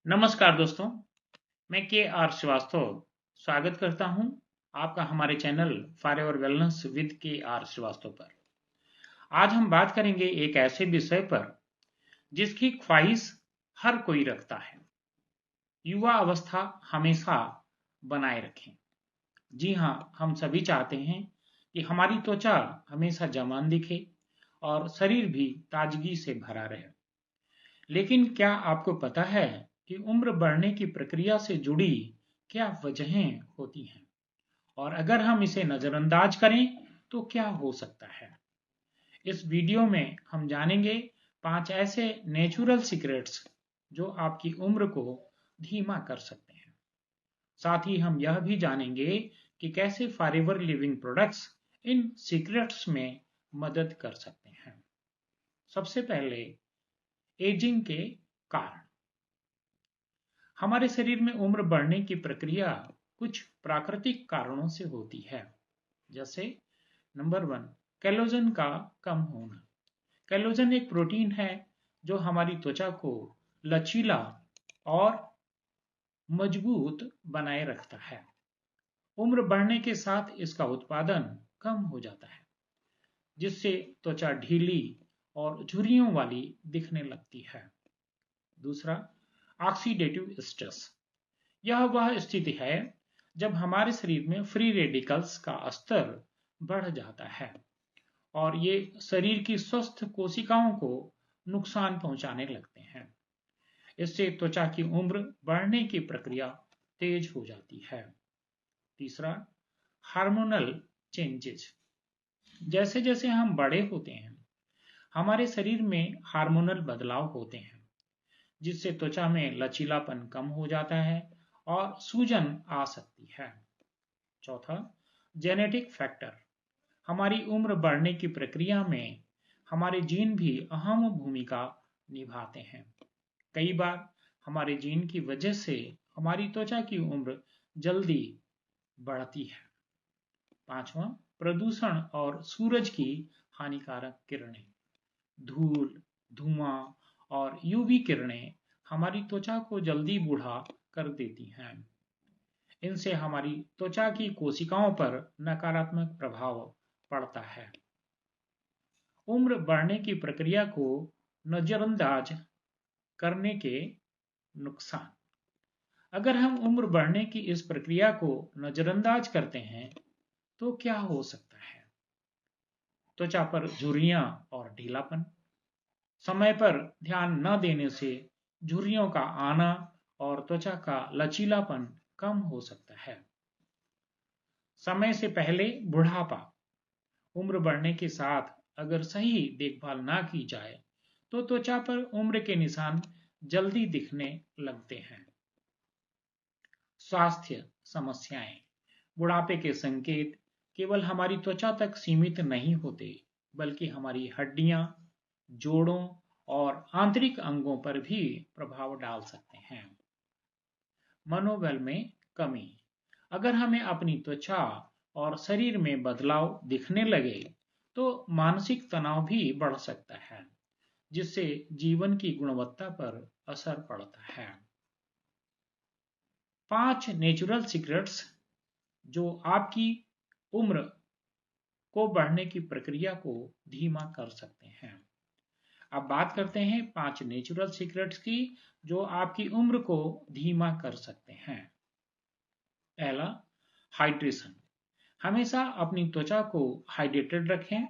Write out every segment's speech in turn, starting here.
नमस्कार दोस्तों, मैं के आर श्रीवास्तव स्वागत करता हूं आपका हमारे चैनल फॉरएवर वेलनेस विद के आर श्रीवास्तव पर। आज हम बात करेंगे एक ऐसे विषय पर जिसकी ख्वाहिश हर कोई रखता है, युवा अवस्था हमेशा बनाए रखें। जी हाँ, हम सभी चाहते हैं कि हमारी त्वचा हमेशा जवान दिखे और शरीर भी ताजगी से भरा रहे। लेकिन क्या आपको पता है कि उम्र बढ़ने की प्रक्रिया से जुड़ी क्या वजहें होती हैं, और अगर हम इसे नजरअंदाज करें तो क्या हो सकता है? इस वीडियो में हम जानेंगे 5 ऐसे नेचुरल सीक्रेट्स जो आपकी उम्र को धीमा कर सकते हैं। साथ ही हम यह भी जानेंगे कि कैसे forever living products in secrets में मदद कर सकते हैं। सबसे पहले, एजिंग के कारण। हमारे शरीर में उम्र बढ़ने की प्रक्रिया कुछ प्राकृतिक कारणों से होती है। जैसे नंबर 1, कोलेजन का कम होना। कोलेजन एक प्रोटीन है जो हमारी त्वचा को लचीला और मजबूत बनाए रखता है। उम्र बढ़ने के साथ इसका उत्पादन कम हो जाता है, जिससे त्वचा ढीली और झुर्रियों वाली दिखने लगती है। दूसरा, ऑक्सीडेटिव स्ट्रेस। यह वह स्थिति है जब हमारे शरीर में फ्री रेडिकल्स का स्तर बढ़ जाता है और ये शरीर की स्वस्थ कोशिकाओं को नुकसान पहुंचाने लगते हैं। इससे त्वचा की उम्र बढ़ने की प्रक्रिया तेज हो जाती है। तीसरा, हार्मोनल चेंजेस। जैसे जैसे हम बड़े होते हैं, हमारे शरीर में हार्मोनल बदलाव होते हैं, जिससे त्वचा में लचीलापन कम हो जाता है और सूजन आ सकती है। चौथा, जेनेटिक फैक्टर। हमारी उम्र बढ़ने की प्रक्रिया में हमारे जीन भी अहम भूमिका निभाते हैं। कई बार हमारे जीन की वजह से हमारी त्वचा की उम्र जल्दी बढ़ती है। पांचवा, प्रदूषण और सूरज की हानिकारक किरणें। धूल, धुआं और यूवी किरणें हमारी त्वचा को जल्दी बूढ़ा कर देती हैं। इनसे हमारी त्वचा की कोशिकाओं पर नकारात्मक प्रभाव पड़ता है। उम्र बढ़ने की प्रक्रिया को नजरअंदाज करने के नुकसान। अगर हम उम्र बढ़ने की इस प्रक्रिया को नजरअंदाज करते हैं तो क्या हो सकता है? त्वचा पर झुर्रियां और ढीलापन। समय पर ध्यान न देने से झुर्रियों का आना और त्वचा का लचीलापन कम हो सकता है। समय से पहले बुढ़ापा। उम्र बढ़ने के साथ अगर सही देखभाल ना की जाए तो त्वचा पर उम्र के निशान जल्दी दिखने लगते हैं। स्वास्थ्य समस्याएं। बुढ़ापे के संकेत केवल हमारी त्वचा तक सीमित नहीं होते, बल्कि हमारी हड्डियां, जोड़ों और आंतरिक अंगों पर भी प्रभाव डाल सकते हैं। मनोबल में कमी। अगर हमें अपनी त्वचा और शरीर में बदलाव दिखने लगे तो मानसिक तनाव भी बढ़ सकता है, जिससे जीवन की गुणवत्ता पर असर पड़ता है। 5 नेचुरल सीक्रेट्स जो आपकी उम्र को बढ़ने की प्रक्रिया को धीमा कर सकते हैं। अब बात करते हैं 5 नेचुरल सीक्रेट्स की जो आपकी उम्र को धीमा कर सकते हैं। पहला, हाइड्रेशन। हमेशा अपनी त्वचा को हाइड्रेटेड रखें।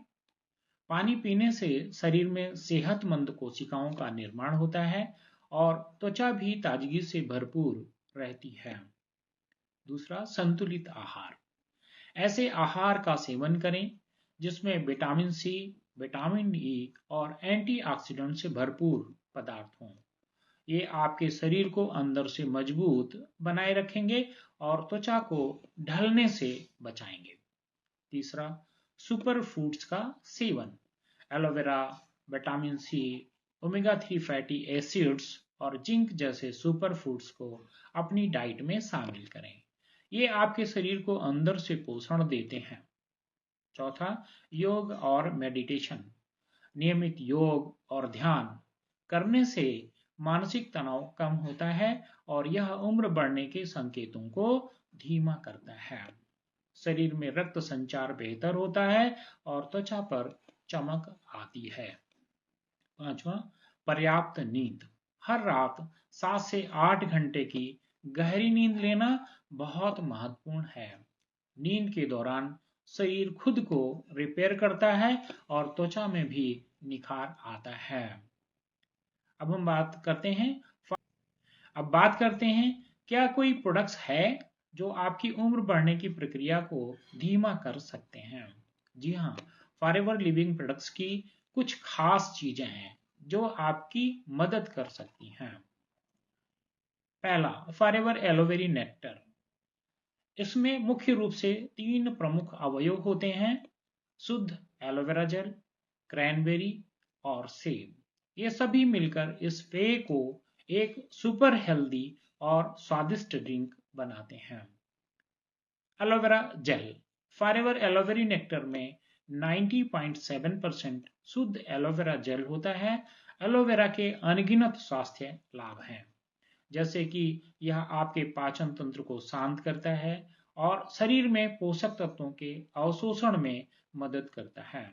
पानी पीने से शरीर में सेहतमंद कोशिकाओं का निर्माण होता है और त्वचा भी ताजगी से भरपूर रहती है। दूसरा, संतुलित आहार। ऐसे आहार का सेवन करें जिसमें विटामिन सी, विटामिन ई और एंटीऑक्सीडेंट से भरपूर पदार्थ हों। ये आपके शरीर को अंदर से मजबूत बनाए रखेंगे और त्वचा को ढलने से बचाएंगे। तीसरा, सुपर फूड्स का सेवन। Aloe vera, vitamin C, omega 3 fatty acids और जिंक जैसे सुपर फूड्स को अपनी डाइट में शामिल करें। ये आपके शरीर को अंदर से पोषण देते हैं। चौथा, योग और मेडिटेशन। नियमित योग और ध्यान करने से मानसिक तनाव कम होता है और यह उम्र बढ़ने के संकेतों को धीमा करता है। शरीर में रक्त संचार बेहतर होता है और त्वचा पर चमक आती है। पांचवा, पर्याप्त नींद। हर रात 7 से 8 घंटे की गहरी नींद लेना बहुत महत्वपूर्ण है। नींद के दौरान शरीर खुद को रिपेयर करता है और त्वचा में भी निखार आता है। अब हम बात करते हैं क्या कोई प्रोडक्ट्स है जो आपकी उम्र बढ़ने की प्रक्रिया को धीमा कर सकते हैं। जी हाँ, फॉरएवर लिविंग प्रोडक्ट्स की कुछ खास चीजें हैं जो आपकी मदद कर सकती हैं। पहला, फॉरएवर एलोवेरा नेक्टर। इसमें मुख्य रूप से 3 प्रमुख अवयव होते हैं: शुद्ध एलोवेरा जेल, क्रैनबेरी और सेब। ये सभी मिलकर इस पेय को एक सुपर हेल्दी और स्वादिष्ट ड्रिंक बनाते हैं। Aloe vera gel. Forever aloe vera nectar में 90.7% शुद्ध एलोवेरा जेल होता है। एलोवेरा के अनगिनत स्वास्थ्य लाभ हैं, जैसे कि यह आपके पाचन तंत्र को शांत करता है और शरीर में पोषक तत्वों के अवशोषण में मदद करता है।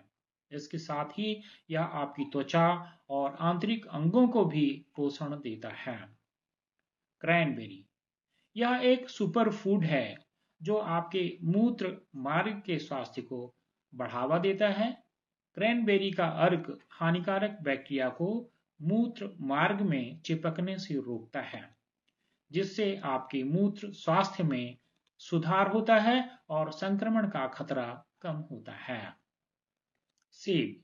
इसके साथ ही यह आपकी त्वचा और आंतरिक अंगों को भी पोषण देता है। क्रैनबेरी। यह एक सुपर फूड है जो आपके मूत्र मार्ग के स्वास्थ्य को बढ़ावा देता है। क्रैनबेरी का अर्क हानिकारक बैक्टीरिया को मूत्र मार्ग में चिपकने से रोकता है, जिससे आपके मूत्र स्वास्थ्य में सुधार होता है और संक्रमण का खतरा कम होता है। सेब।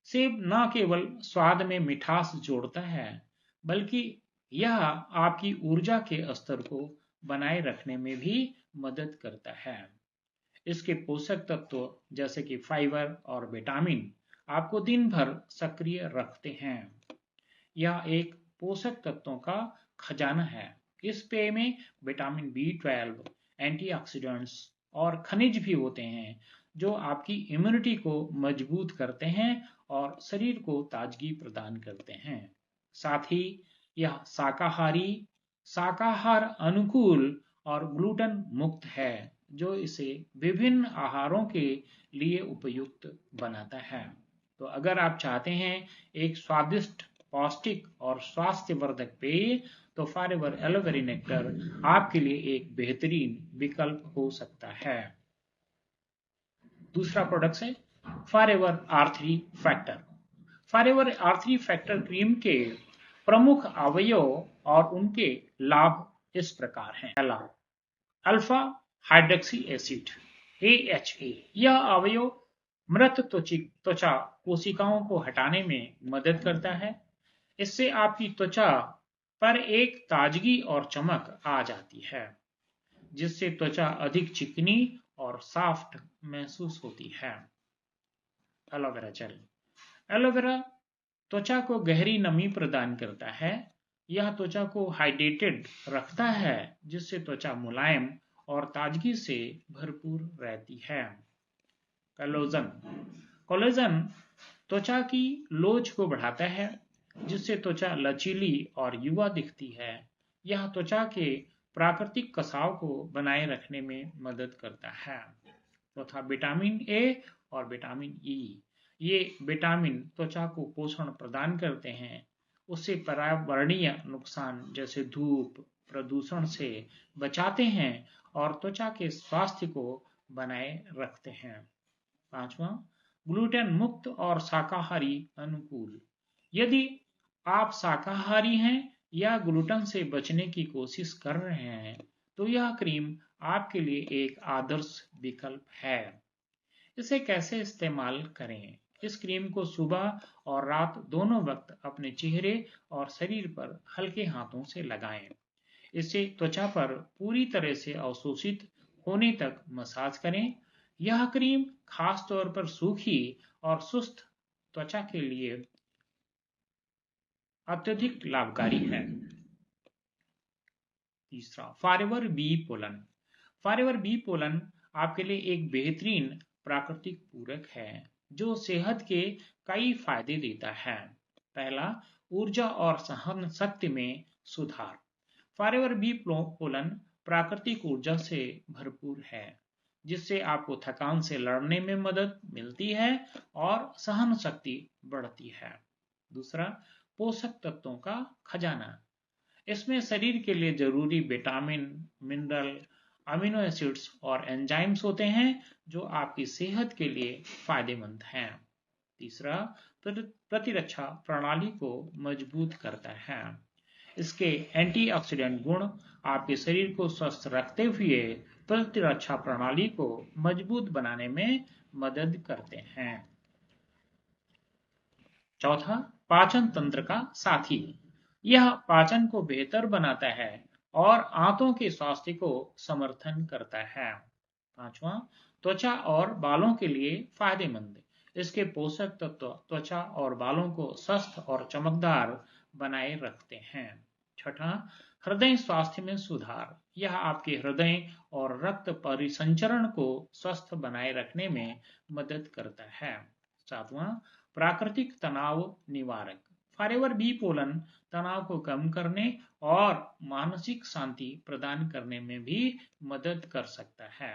सेब न केवल स्वाद में मिठास जोड़ता है, बल्कि यह आपकी ऊर्जा के स्तर को बनाए रखने में भी मदद करता है। इसके पोषक तत्व जैसे कि फाइबर और विटामिन आपको दिन भर सक्रिय रखते हैं। यह एक पोषक तत्वों का खजाना है। इस पेय में विटामिन B12, एंटीऑक्सीडेंट्स और खनिज भी होते हैं जो आपकी इम्यूनिटी को मजबूत करते हैं और शरीर को ताजगी प्रदान करते हैं। साथ ही यह शाकाहार अनुकूल और ग्लूटेन मुक्त है, जो इसे विभिन्न आहारों के लिए उपयुक्त बनाता है। तो अगर आप चाहते हैं एक स्वादिष्ट, पौष्टिक और स्वास्थ्यवर्धक पेय, तो फॉरएवर एलोवेरा नेक्टर आपके लिए एक बेहतरीन विकल्प हो सकता है। दूसरा प्रोडक्ट है forever R3 factor. Forever R3 factor cream के प्रमुख अवयव और उनके लाभ इस प्रकार हैं। पहला, अल्फा हाइड्रोक्सी एसिड AHA। यह अवयव मृत त्वचा कोशिकाओं को हटाने में मदद करता है। इससे आपकी त्वचा पर एक ताजगी और चमक आ जाती है, जिससे त्वचा अधिक चिकनी और सॉफ्ट महसूस होती है। Aloe vera gel. एलोवेरा त्वचा को गहरी नमी प्रदान करता है। यह त्वचा को हाइड्रेटेड रखता है, जिससे त्वचा मुलायम और ताजगी से भरपूर रहती है। कोलेजन। कोलेजन त्वचा की लोच को बढ़ाता है, जिससे त्वचा लचीली और युवा दिखती है। यह त्वचा के प्राकृतिक कसाव को बनाए रखने में मदद करता है। चौथा, विटामिन A और विटामिन E। ये विटामिन त्वचा को पोषण प्रदान करते हैं, उससे पर्यावरणीय नुकसान जैसे धूप, प्रदूषण से बचाते हैं और त्वचा के स्वास्थ्य को बनाए रखते हैं। पांचवा, ग्लूटेन मुक्त और शाकाहारी अनुकूल। यदि आप शाकाहारी हैं या ग्लूटेन से बचने की कोशिश कर रहे हैं, तो यह क्रीम आपके लिए एक आदर्श विकल्प है। इसे कैसे इस्तेमाल करें? इस क्रीम को सुबह और रात दोनों वक्त अपने चेहरे और शरीर पर हल्के हाथों से लगाएं। इसे त्वचा पर पूरी तरह से अवशोषित होने तक मसाज करें। यह क्रीम खास तौर पर सूखी और सुस्त त्वचा के लिए अत्यधिक लाभकारी है। तीसरा, forever bee pollen. Forever bee pollen आपके लिए एक बेहतरीन प्राकृतिक पूरक है जो सेहत के कई फायदे देता है। पहला, ऊर्जा और सहन शक्ति में सुधार। फॉरएवर बी पोलन प्राकृतिक ऊर्जा से भरपूर है, जिससे आपको थकान से लड़ने में मदद मिलती है और सहन शक्ति बढ़ती है। दूसरा, पोषक तत्वों का खजाना। इसमें शरीर के लिए जरूरी विटामिन, मिनरल, अमीनो एसिड्स और एंजाइम्स होते हैं जो आपकी सेहत के लिए फायदेमंद हैं। तीसरा, प्रतिरक्षा प्रणाली को मजबूत करता है। इसके एंटीऑक्सीडेंट गुण आपके शरीर को स्वस्थ रखते हुए प्रतिरक्षा प्रणाली को मजबूत बनाने में मदद करते हैं। चौथा, पाचन तंत्र का साथी। यह पाचन को बेहतर बनाता है और आंतों के स्वास्थ्य को समर्थन करता है। पांचवा, त्वचा और बालों के लिए फायदेमंद। इसके पोषक तत्व त्वचा और बालों को स्वस्थ और चमकदार बनाए रखते हैं। छठा, हृदय स्वास्थ्य में सुधार। यह आपके हृदय और रक्त परिसंचरण को स्वस्थ बनाए रखने में मदद करता है। सातवां, प्राकृतिक तनाव निवारक। फॉरएवर बी पोलन तनाव को कम करने और मानसिक शांति प्रदान करने में भी मदद कर सकता है।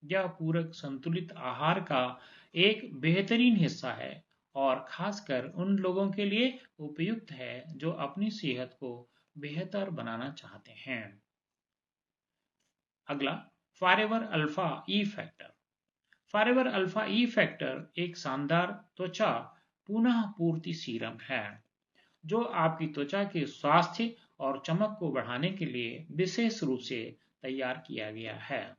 यह पूरक संतुलित आहार का एक बेहतरीन हिस्सा है और खासकर उन लोगों के लिए उपयुक्त है जो अपनी सेहत को बेहतर बनाना चाहते हैं। अगला, फॉरएवर अल्फा ई फैक्टर। फॉरएवर अल्फा ई फैक्टर एक शानदार त्वचा पुनः पूर्ति सीरम है जो आपकी त्वचा के स्वास्थ्य और चमक को बढ़ाने के लिए विशेष रूप से तैयार किया गया है।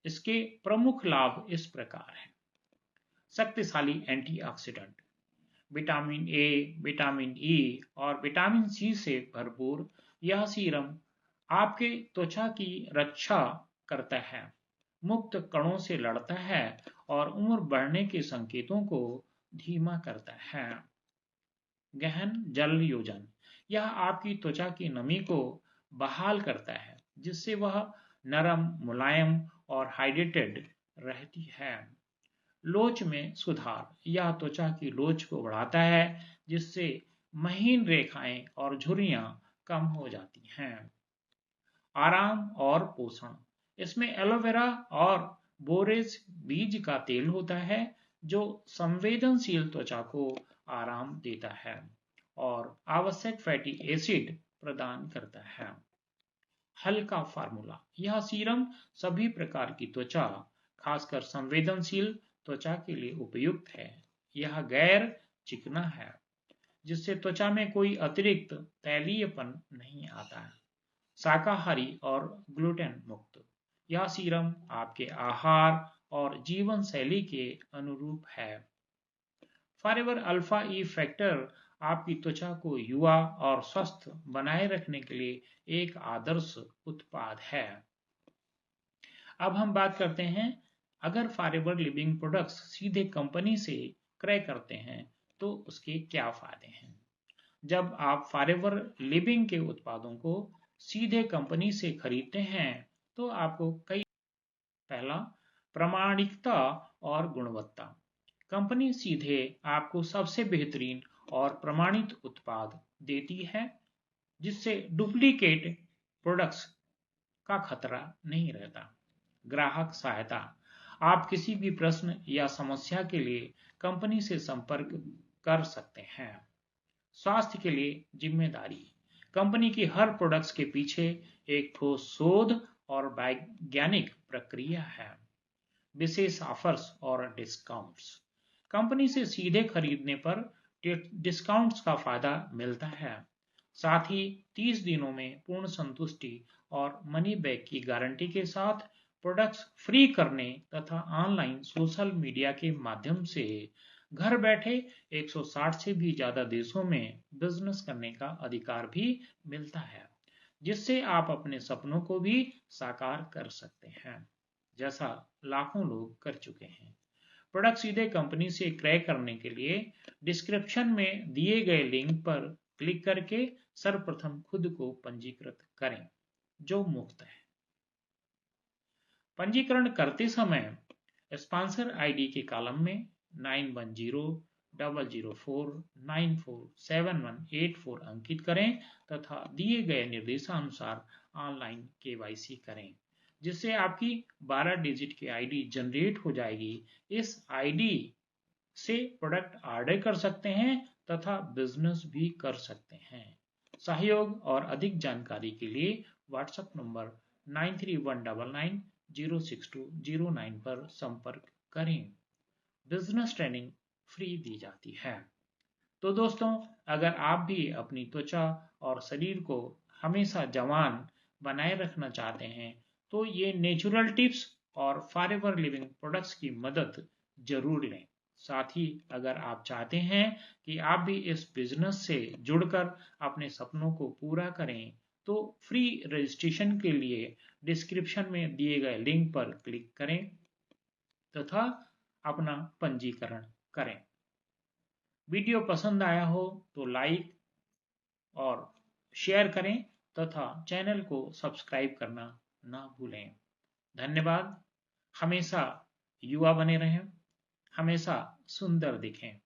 इसके प्रमुख लाभ इस प्रकार हैं। शक्तिशाली antioxidant, vitamin A, vitamin E और विटामिन सी से भरपूर यह सीरम आपके त्वचा की रक्षा करता है, मुक्त कणों से लड़ता है और उम्र बढ़ने के संकेतों को धीमा करता है। गहन जल योजन, यह आपकी त्वचा की नमी को बहाल करता है जिससे वह नरम, मुलायम और हाइड्रेटेड रहती है। लोच में सुधार, यह त्वचा की लोच को बढ़ाता है जिससे महीन रेखाएं और झुर्रियां कम हो जाती हैं। आराम और पोषण, इसमें एलोवेरा और बोरेज बीज का तेल होता है जो संवेदनशील त्वचा को आराम देता है और आवश्यक फैटी एसिड प्रदान करता है। हल्का फार्मूला, यह सीरम सभी प्रकार की त्वचा, खासकर संवेदनशील त्वचा के लिए उपयुक्त है। यह गैर चिकना है जिससे त्वचा में कोई अतिरिक्त तैलीयपन नहीं आता है। शाकाहारी और ग्लूटेन मुक्त, यह सीरम आपके आहार और जीवन शैली के अनुरूप है। फॉरएवर अल्फा ई फैक्टर आपकी त्वचा को युवा और स्वस्थ बनाए रखने के लिए एक आदर्श उत्पाद है। अब हम बात करते हैं, अगर फॉरएवर लिविंग प्रोडक्ट्स सीधे कंपनी से क्रय करते हैं तो उसके क्या फायदे हैं। जब आप फॉरएवर लिविंग के उत्पादों को सीधे कंपनी से खरीदते हैं तो आपको कई, पहला, प्रामाणिकता और गुणवत्ता। कंपनी सीधे आपको सबसे बेहतरीन और प्रमाणित उत्पाद देती है जिससे डुप्लीकेट प्रोडक्ट्स का खतरा नहीं रहता। ग्राहक सहायता, आप किसी भी प्रश्न या समस्या के लिए कंपनी से संपर्क कर सकते हैं। स्वास्थ्य के लिए जिम्मेदारी, कंपनी की हर प्रोडक्ट्स के पीछे एक ठोस शोध और वैज्ञानिक प्रक्रिया है। विशेष ऑफर्स और डिस्काउंट्स, कंपनी से सीधे खरीदने पर डिस्काउंट्स का फायदा मिलता है। साथ ही 30 दिनों में पूर्ण संतुष्टि और मनी बैक की गारंटी के साथ प्रोडक्ट्स फ्री करने तथा ऑनलाइन सोशल मीडिया के माध्यम से घर बैठे 160 से भी ज्यादा देशों में बिजनेस करने का अधिकार भी मिलता है, जिससे आप अपने सपनों को भी साकार कर सकते हैं, जैसा लाखों लोग कर चुके हैं। प्रोडक्ट सीधे कंपनी से क्रय करने के लिए डिस्क्रिप्शन में दिए गए लिंक पर क्लिक करके सर्वप्रथम खुद को पंजीकृत करें, जो मुफ्त है। पंजीकरण करते समय स्पॉन्सर आईडी के कॉलम में 910 00494718 अंकित करें तथा दिए गए निर्देशानुसार ऑनलाइन केवाईसी करें, जिससे आपकी 12 डिजिट की आईडी जनरेट हो जाएगी। इस आईडी से प्रोडक्ट ऑर्डर कर सकते हैं तथा बिजनेस भी कर सकते हैं। सहयोग और अधिक जानकारी के लिए व्हाट्सएप नंबर 9319906209 पर संपर्क करें। बिजनेस ट्रेनिंग फ्री दी जाती है। तो दोस्तों, अगर आप भी अपनी त्वचा और शरीर को हमेशा जवान बनाए रखना चाहते हैं तो ये नेचुरल टिप्स और फॉरएवर लिविंग प्रोडक्ट्स की मदद जरूर लें। साथ ही अगर आप चाहते हैं कि आप भी इस बिजनेस से जुड़कर अपने सपनों को पूरा करें तो फ्री रजिस्ट्रेशन के लिए डिस्क्रिप्शन में दिए गए लिंक पर क्लिक करें तथा अपना पंजीकरण करें। वीडियो पसंद आया हो तो लाइक और शेयर करें तथा चैनल को सब्सक्राइब करना ना भूलें। धन्यवाद। हमेशा युवा बने रहें, हमेशा सुंदर दिखें।